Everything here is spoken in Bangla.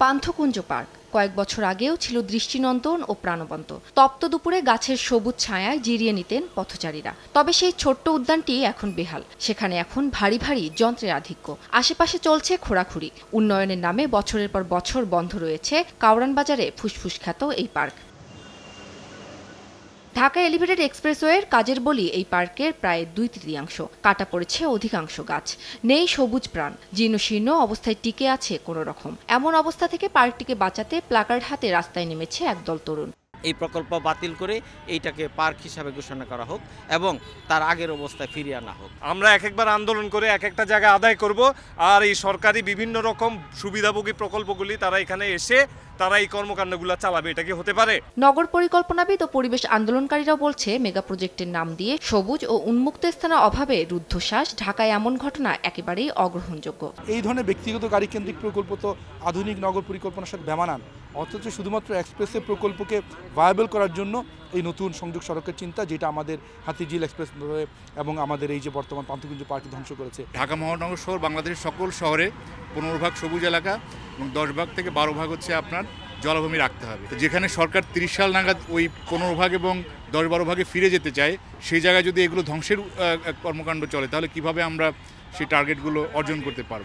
পান্থকুঞ্জ পার্ক কয়েক বছর আগেও ছিল দৃষ্টিনন্দন ও প্রাণবন্ত। তপ্ত দুপুরে গাছের সবুজ ছায়ায় জিরিয়ে নিতেন পথচারীরা। তবে সেই ছোট্ট উদ্যানটি এখন বেহাল। সেখানে এখন ভারী ভারী যন্ত্রের আধিক্য। আশেপাশে চলছে খোঁড়াখুড়ি। উন্নয়নের নামে বছরের পর বছর বন্ধ রয়েছে কাউরান বাজারে ফুসফুস খ্যাত এই পার্ক। ঢাকা এলিভেটেড এক্সপ্রেসওয়ের কাজের বলি এই পার্কের প্রায় 2/3 কাটা পড়েছে অধিকাংশ গাছ। নেই সবুজ প্রাণ, জীর্ণশীর্ণ অবস্থায় টিকে আছে কোনো রকম। এমন অবস্থা থেকে পার্কটিকে বাঁচাতে প্লাকার্ড হাতে রাস্তায় নেমেছে একদল তরুণ। এই প্রকল্প বাতিল করে এইটাকে পার্ক হিসাবে ঘোষণা করা হোক এবং তার আগের অবস্থায় ফিরিয়ে আনা হোক। আমরা একবার আন্দোলন করে একটা জায়গায় আদায় করব, আর এই সরকারি বিভিন্ন রকম সুবিধাভোগী প্রকল্পগুলি তারা এখানে এসে তারা এই কর্মকাণ্ডগুলো চালাবে। এটা কি হতে পারে? নগর পরিকল্পনাবিদ ও পরিবেশ আন্দোলনকারীরাও বলছে, মেগা প্রজেক্টের নাম দিয়ে সবুজ ও উন্মুক্ত স্থানের অভাবে রুদ্ধশ্বাস। ঢাকায় এমন ঘটনা একেবারেই অগ্রহণযোগ্য। এই ধরনের ব্যক্তিগত গাড়ি কেন্দ্রিক প্রকল্প তো আধুনিক নগর পরিকল্পনার সাথে বেমানান। অথচ শুধুমাত্র এক্সপ্রেসওয়ে প্রকল্পকে ভায়াবল করার জন্য এই নতুন সংযোগ সড়কের চিন্তা, যেটা আমাদের হাতিঝিল এক্সপ্রেসওয়ে এবং আমাদের এই যে বর্তমান পান্থকুঞ্জ পার্ককে ধ্বংস করেছে। ঢাকা মহানগর শহর বাংলাদেশের সকল শহরে 15 ভাগ সবুজ এলাকা এবং 10 ভাগ থেকে 12 ভাগ হচ্ছে আপনার জলাভূমি রাখতে হবে। তো যেখানে সরকার 30 সাল নাগাদ ওই 15 ভাগ এবং 10-12 ভাগে ফিরে যেতে চায়, সেই জায়গায় যদি এগুলো ধ্বংসের কর্মকাণ্ড চলে, তাহলে কিভাবে আমরা সেই টার্গেটগুলো অর্জন করতে পারবো?